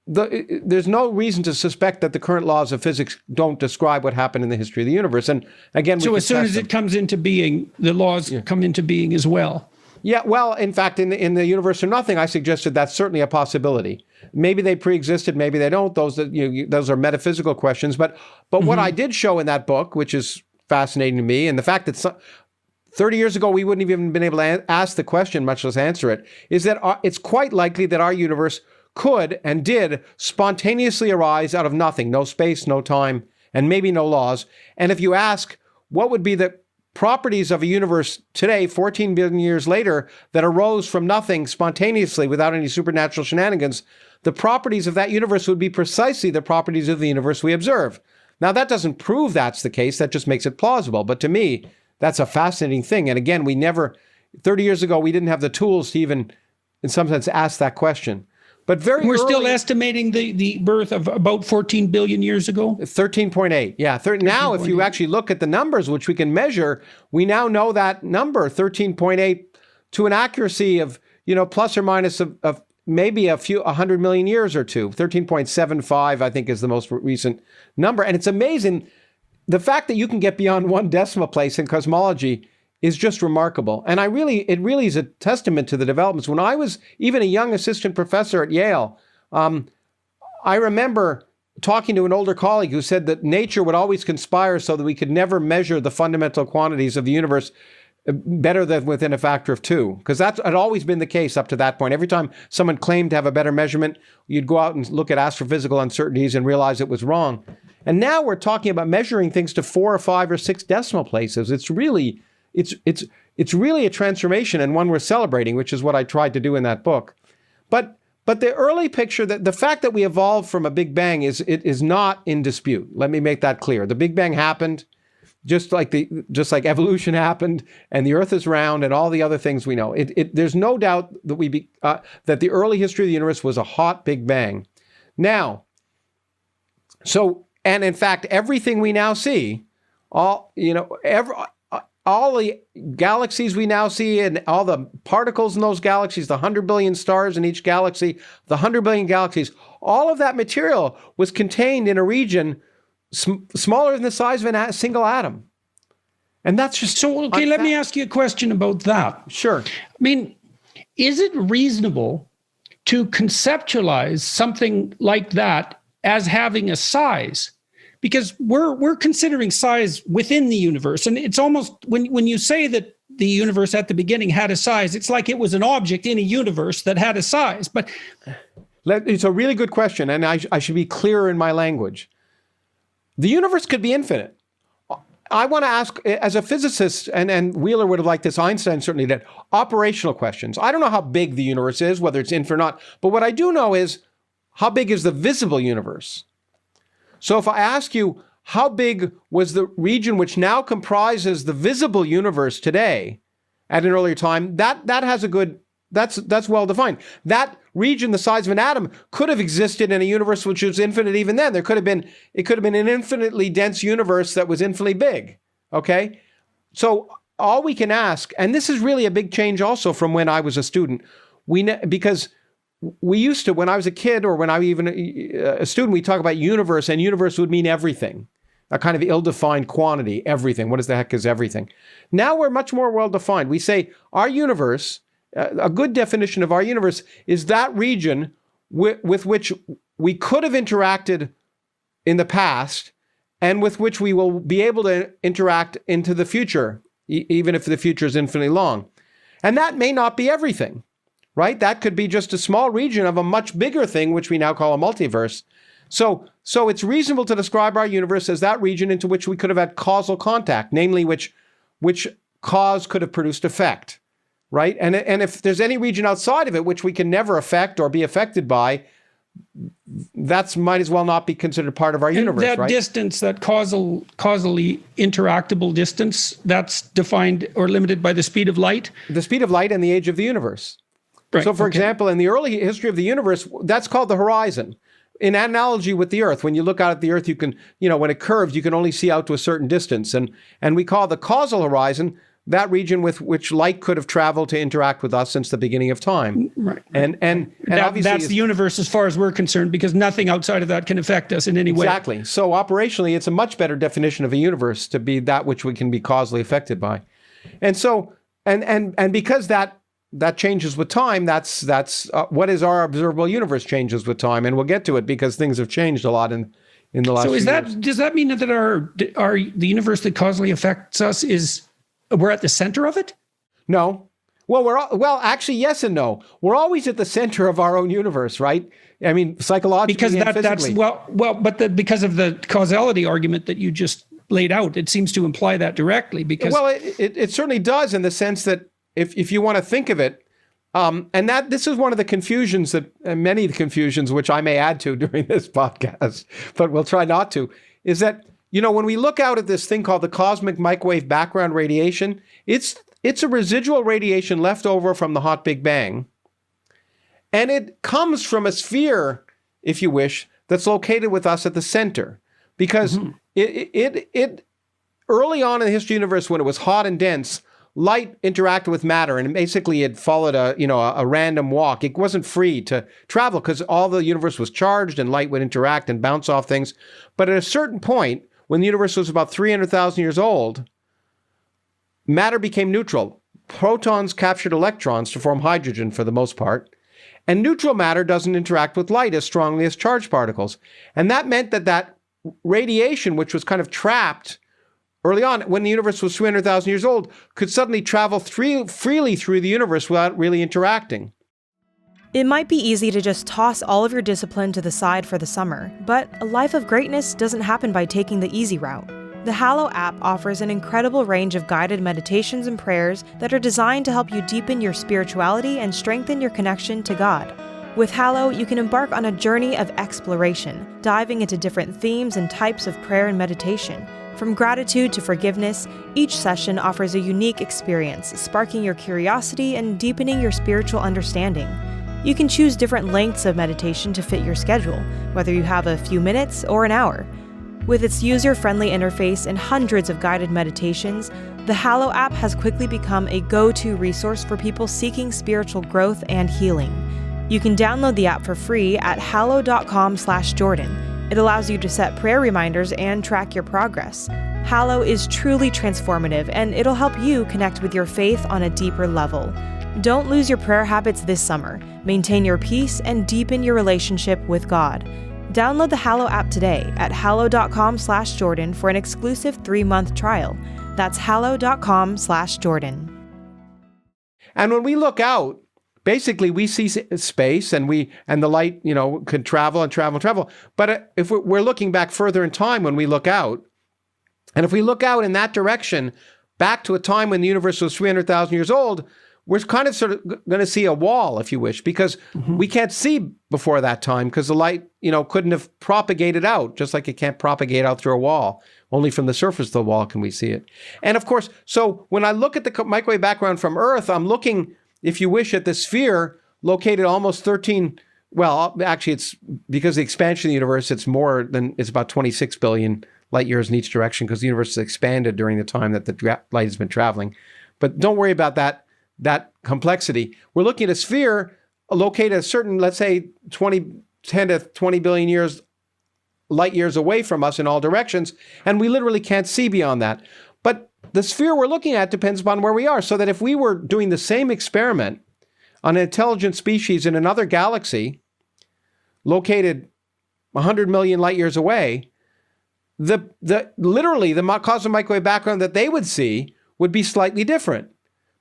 there's no reason to suspect that the current laws of physics don't describe what happened in the history of the universe. And again, so as soon as it comes into being, the laws come into being as well. Yeah, well, in fact, in the universe or nothing, I suggested that's certainly a possibility. Maybe they pre-existed, maybe they don't. Those are metaphysical questions. But what I did show in that book, which is fascinating to me, and the fact that 30 years ago we wouldn't have even been able to ask the question, much less answer it, is that it's quite likely that our universe could and did spontaneously arise out of nothing, no space, no time, and maybe no laws. And if you ask what would be the properties of a universe today, 14 billion years later, that arose from nothing spontaneously without any supernatural shenanigans, the properties of that universe would be precisely the properties of the universe we observe. Now, that doesn't prove that's the case. That just makes it plausible. But to me, that's a fascinating thing. And again, 30 years ago, we didn't have the tools to even, in some sense, ask that question. But we're still estimating the birth of about 14 billion years ago? 13.8, yeah. Now, if you actually look at the numbers, which we can measure, we now know that number, 13.8, to an accuracy of, plus or minus of maybe 100 million years or two. 13.75, I think, is the most recent number. And it's amazing. The fact that you can get beyond one decimal place in cosmology is just remarkable. And it really is a testament to the developments. When I was even a young assistant professor at Yale, I remember talking to an older colleague who said that nature would always conspire so that we could never measure the fundamental quantities of the universe better than within a factor of 2. Because that had always been the case up to that point. Every time someone claimed to have a better measurement, you'd go out and look at astrophysical uncertainties and realize it was wrong. And now we're talking about measuring things to 4 or 5 or 6 decimal places. It's really a transformation, and one we're celebrating, which is what I tried to do in that book. But the early picture, that the fact that we evolved from a Big Bang is not in dispute. Let me make that clear. The Big Bang happened, just like evolution happened, and the Earth is round, and all the other things we know. There's no doubt that that the early history of the universe was a hot Big Bang. Now, and in fact, everything we now see, all the galaxies we now see and all the particles in those galaxies, the 100 billion stars in each galaxy, the 100 billion galaxies, all of that material was contained in a region smaller than the size of a single atom. And that's just... So, okay, let me ask you a question about that. Sure. I mean, is it reasonable to conceptualize something like that as having a size? Because we're considering size within the universe. And it's almost, when you say that the universe at the beginning had a size, it's like it was an object in a universe that had a size. But it's a really good question, and I should be clearer in my language. The universe could be infinite. I want to ask, as a physicist, and Wheeler would have liked this, Einstein certainly did, operational questions. I don't know how big the universe is, whether it's infinite or not, but what I do know is, how big is the visible universe? So if I ask you, how big was the region which now comprises the visible universe today at an earlier time, that's well defined. That region the size of an atom could have existed in a universe which was infinite even then. It could have been an infinitely dense universe that was infinitely big. Okay? So all we can ask, and this is really a big change also from when I was a student, because we used to, when I was a kid or when I was even a student, we talk about universe, and universe would mean everything, a kind of ill-defined quantity, everything. What the heck is everything? Now we're much more well-defined. We say our universe, a good definition of our universe is that region with which we could have interacted in the past and with which we will be able to interact into the future, even if the future is infinitely long. And that may not be everything. Right? That could be just a small region of a much bigger thing, which we now call a multiverse. So it's reasonable to describe our universe as that region into which we could have had causal contact, namely which cause could have produced effect, right? And if there's any region outside of it which we can never affect or be affected by, that might as well not be considered part of our universe, that right? Distance, that causally interactable distance, that's defined or limited by the speed of light? The speed of light and the age of the universe. Right. So, for example, in the early history of the universe, that's called the horizon. In analogy with the Earth, when you look out at the Earth, you can, when it curves, you can only see out to a certain distance. And we call the causal horizon that region with which light could have traveled to interact with us since the beginning of time. Right. And obviously that's the universe as far as we're concerned, because nothing outside of that can affect us in any way. Exactly. So operationally, it's a much better definition of a universe to be that which we can be causally affected by. And so, and because that changes with time, that's what is our observable universe changes with time. And we'll get to it because things have changed a lot in the last few years. Does that mean that the universe that causally affects us we're at the center of it? No. Well, actually, yes and no. We're always at the center of our own universe, right? I mean, psychologically and physically. Because of the causality argument that you just laid out, it seems to imply that directly. Because it certainly does, in the sense that if you want to think of it, and that this is one of the confusions many of the confusions which I may add to during this podcast, but we'll try not to, is that, when we look out at this thing called the cosmic microwave background radiation, it's a residual radiation left over from the hot Big Bang. And it comes from a sphere, if you wish, that's located with us at the center. Because it early on in the history of the universe, when it was hot and dense, light interacted with matter, and basically it followed a random walk. It wasn't free to travel because all the universe was charged and light would interact and bounce off things. But at a certain point, when the universe was about 300,000 years old, matter became neutral. Protons captured electrons to form hydrogen for the most part. And neutral matter doesn't interact with light as strongly as charged particles. And that meant that radiation, which was kind of trapped early on, when the universe was 300,000 years old, could suddenly travel freely through the universe without really interacting. It might be easy to just toss all of your discipline to the side for the summer, but a life of greatness doesn't happen by taking the easy route. The Hallow app offers an incredible range of guided meditations and prayers that are designed to help you deepen your spirituality and strengthen your connection to God. With Hallow, you can embark on a journey of exploration, diving into different themes and types of prayer and meditation. From gratitude to forgiveness, each session offers a unique experience, sparking your curiosity and deepening your spiritual understanding. You can choose different lengths of meditation to fit your schedule, whether you have a few minutes or an hour. With its user-friendly interface and hundreds of guided meditations, the Hallow app has quickly become a go-to resource for people seeking spiritual growth and healing. You can download the app for free at hallow.com/Jordan. It allows you to set prayer reminders and track your progress. Hallow is truly transformative, and it'll help you connect with your faith on a deeper level. Don't lose your prayer habits this summer. Maintain your peace and deepen your relationship with God. Download the Hallow app today at hallow.com/Jordan for an exclusive 3-month trial. That's hallow.com/Jordan. And when we look out, basically we see space, and the light, could travel and travel and travel. But if we're looking back further in time when we look out, and if we look out in that direction, back to a time when the universe was 300,000 years old, we're kind of sort of going to see a wall, if you wish, because we can't see before that time because the light, couldn't have propagated out, just like it can't propagate out through a wall. Only from the surface of the wall can we see it. And of course, so when I look at the microwave background from Earth, I'm looking, if you wish, at the sphere located almost 13, well, actually it's because of the expansion of the universe, it's about 26 billion light years in each direction because the universe has expanded during the time that the light has been traveling. But don't worry about that complexity. We're looking at a sphere located a certain, let's say, 10 to 20 billion light years away from us in all directions, and we literally can't see beyond that. But the sphere we're looking at depends upon where we are, so that if we were doing the same experiment on an intelligent species in another galaxy located 100 million light years away, literally the cosmic microwave background that they would see would be slightly different.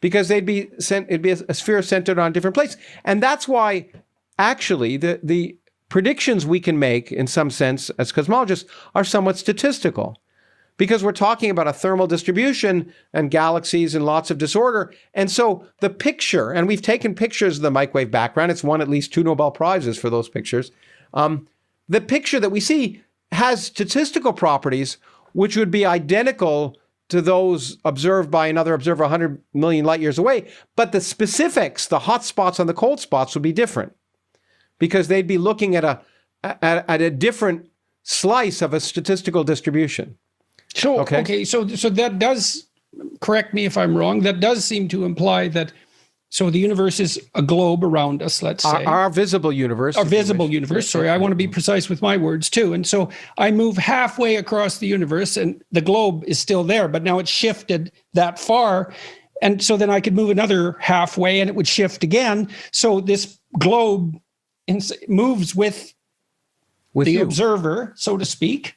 Because it'd be a sphere centered on a different place. And that's why, actually, the predictions we can make, in some sense, as cosmologists, are somewhat statistical. Because we're talking about a thermal distribution and galaxies and lots of disorder. And so the picture, and we've taken pictures of the microwave background, it's won at least 2 Nobel Prizes for those pictures. The picture that we see has statistical properties which would be identical to those observed by another observer 100 million light years away. But the specifics, the hot spots and the cold spots, would be different because they'd be looking at a different slice of a statistical distribution. So that does correct me if I'm wrong, that does seem to imply that, so the universe is a globe around us, let's say. Our visible universe. Our visible universe. Sorry, I want to be precise with my words too. And so I move halfway across the universe and the globe is still there, but now it's shifted that far. And so then I could move another halfway and it would shift again. So this globe moves with the observer, so to speak.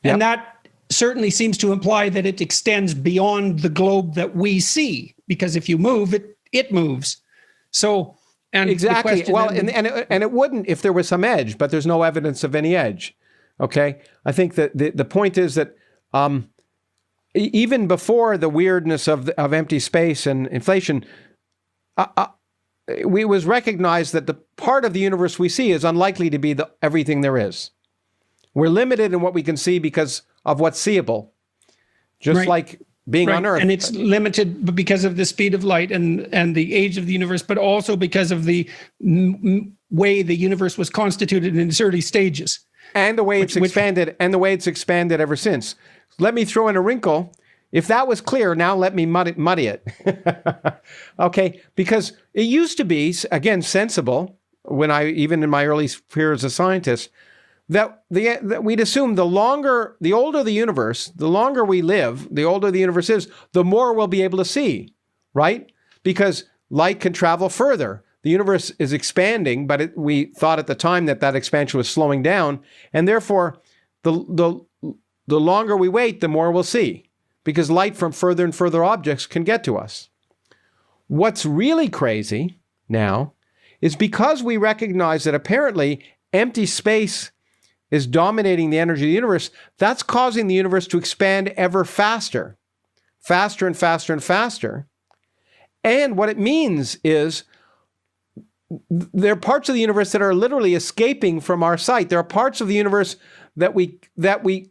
Yep. And that certainly seems to imply that it extends beyond the globe that we see, because if you move, it moves. So, and exactly. Well, and it wouldn't if there was some edge, but there's no evidence of any edge. Okay. I think that the point is that even before the weirdness of empty space and inflation, it was recognized that the part of the universe we see is unlikely to be everything there is. We're limited in what we can see because of what's seeable, just like being on Earth. And it's limited because of the speed of light and the age of the universe, but also because of the way the universe was constituted in its early stages. And the way it's expanded ever since. Let me throw in a wrinkle. If that was clear, now let me muddy it. Okay, because it used to be, again, sensible, even in my early career as a scientist, that we'd assume the older the universe, the longer we live, the older the universe is, the more we'll be able to see, right? Because light can travel further. The universe is expanding, but we thought at the time that expansion was slowing down, and therefore, the longer we wait, the more we'll see, because light from further and further objects can get to us. What's really crazy now is because we recognize that apparently empty space is dominating the energy of the universe, that's causing the universe to expand ever faster, faster and faster and faster. And what it means is there are parts of the universe that are literally escaping from our sight. There are parts of the universe that we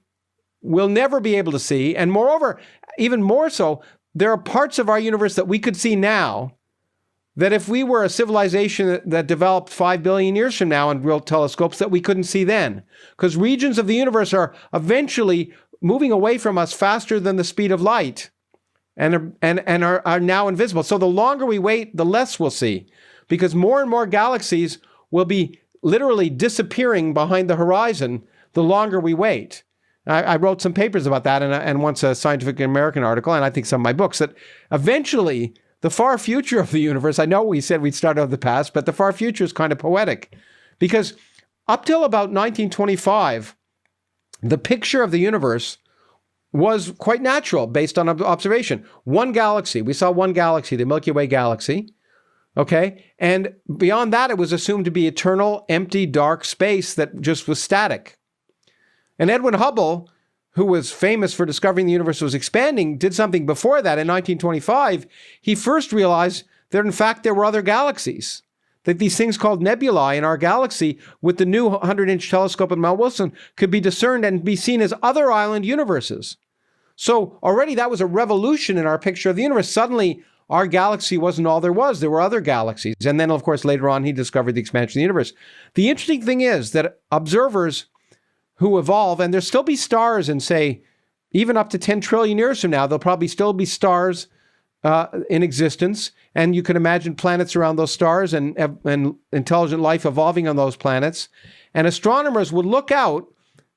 will never be able to see. And moreover, even more so, there are parts of our universe that we could see now that if we were a civilization that developed 5 billion years from now in real telescopes, that we couldn't see then. Because regions of the universe are eventually moving away from us faster than the speed of light and are now invisible. So the longer we wait, the less we'll see. Because more and more galaxies will be literally disappearing behind the horizon the longer we wait. I wrote some papers about that and once a Scientific American article, and I think some of my books, that eventually the far future of the universe, I know we said we'd start out of the past, but the far future is kind of poetic. Because up till about 1925, the picture of the universe was quite natural based on observation. One galaxy, we saw one galaxy, the Milky Way galaxy. Okay. And beyond that, it was assumed to be eternal, empty, dark space that just was static. And Edwin Hubble, who was famous for discovering the universe was expanding, did something before that. In 1925, he first realized that, in fact, there were other galaxies, that these things called nebulae in our galaxy with the new 100-inch telescope at Mount Wilson could be discerned and be seen as other island universes. So already that was a revolution in our picture of the universe. Suddenly, our galaxy wasn't all there was. There were other galaxies. And then, of course, later on, he discovered the expansion of the universe. The interesting thing is that observers who evolve, and there'll still be stars in, say, even up to 10 trillion years from now, there'll probably still be stars in existence. And you can imagine planets around those stars and intelligent life evolving on those planets. And astronomers would look out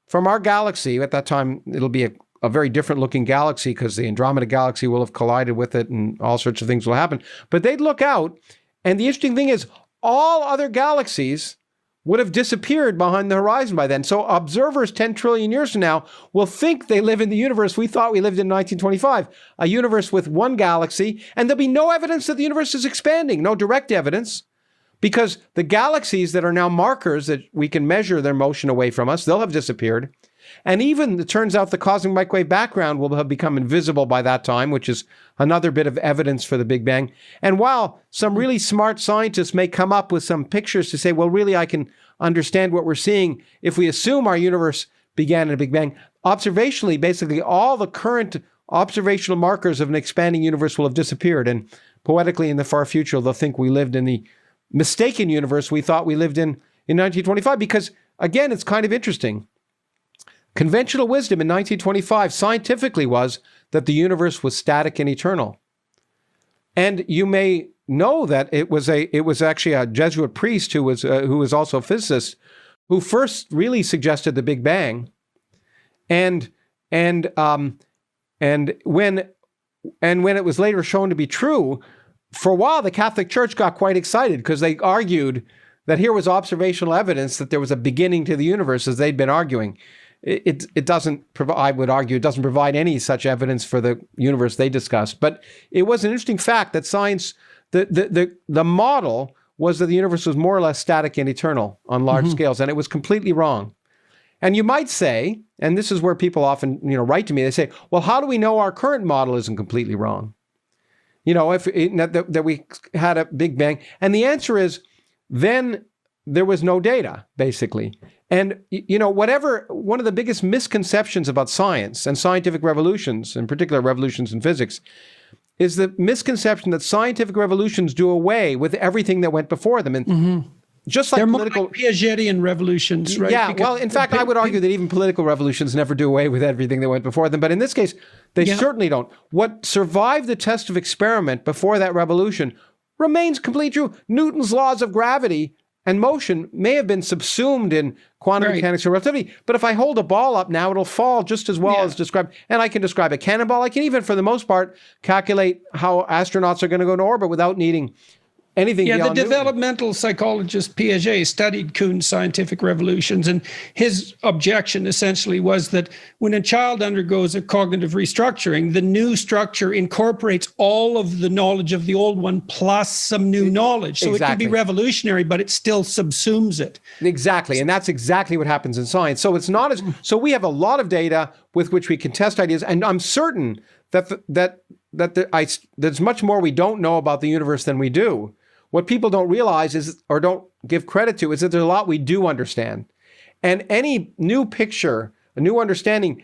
from our galaxy. At that time, it'll be a very different looking galaxy because the Andromeda galaxy will have collided with it and all sorts of things will happen. But they'd look out, and the interesting thing is all other galaxies would have disappeared behind the horizon by then. So observers 10 trillion years from now will think they live in the universe we thought we lived in 1925, a universe with one galaxy, and there'll be no evidence that the universe is expanding, no direct evidence, because the galaxies that are now markers that we can measure their motion away from us, they'll have disappeared. And even, it turns out, the cosmic microwave background will have become invisible by that time, which is another bit of evidence for the Big Bang. And while some really smart scientists may come up with some pictures to say, well, really, I can understand what we're seeing if we assume our universe began in a Big Bang, observationally, basically, all the current observational markers of an expanding universe will have disappeared. And poetically, in the far future, they'll think we lived in the mistaken universe we thought we lived in 1925. Because, again, it's kind of interesting. Conventional wisdom in 1925 scientifically was that the universe was static and eternal. And you may know that it was actually a Jesuit priest who was also a physicist who first really suggested the Big Bang. And when it was later shown to be true, for a while the Catholic Church got quite excited because they argued that here was observational evidence that there was a beginning to the universe, as they'd been arguing. It doesn't provide, I would argue, it doesn't provide any such evidence for the universe they discussed. But it was an interesting fact that science, the model was that the universe was more or less static and eternal on large scales, and it was completely wrong. And you might say, and this is where people often write to me, they say, well, how do we know our current model isn't completely wrong? That we had a Big Bang. And the answer is, then there was no data, basically. And, one of the biggest misconceptions about science and scientific revolutions, in particular revolutions in physics, is the misconception that scientific revolutions do away with everything that went before them. And just like they're political, more like Piagetian revolutions, right? Yeah, Because well, in fact, I would argue that even political revolutions never do away with everything that went before them. But in this case, they certainly don't. What survived the test of experiment before that revolution remains completely true. Newton's laws of gravity and motion may have been subsumed in quantum mechanics or relativity, but if I hold a ball up now, it'll fall just as well as described. And I can describe a cannonball. I can even, for the most part, calculate how astronauts are going to go into orbit without needing anything beyond the Newton. developmental psychologist Piaget studied Kuhn's scientific revolutions, and his objection essentially was that when a child undergoes a cognitive restructuring, the new structure incorporates all of the knowledge of the old one plus some new knowledge. So it can be revolutionary, but it still subsumes it. Exactly, and that's exactly what happens in science. So it's not as so we have a lot of data with which we can test ideas, and I'm certain that there's much more we don't know about the universe than we do. What people don't realize is, or don't give credit to, is that there's a lot we do understand. And any new picture, a new understanding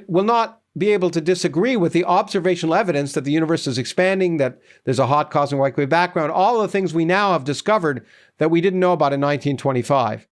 will not be able to disagree with the observational evidence that the universe is expanding, that there's a hot cosmic microwave background, all the things we now have discovered that we didn't know about in 1925.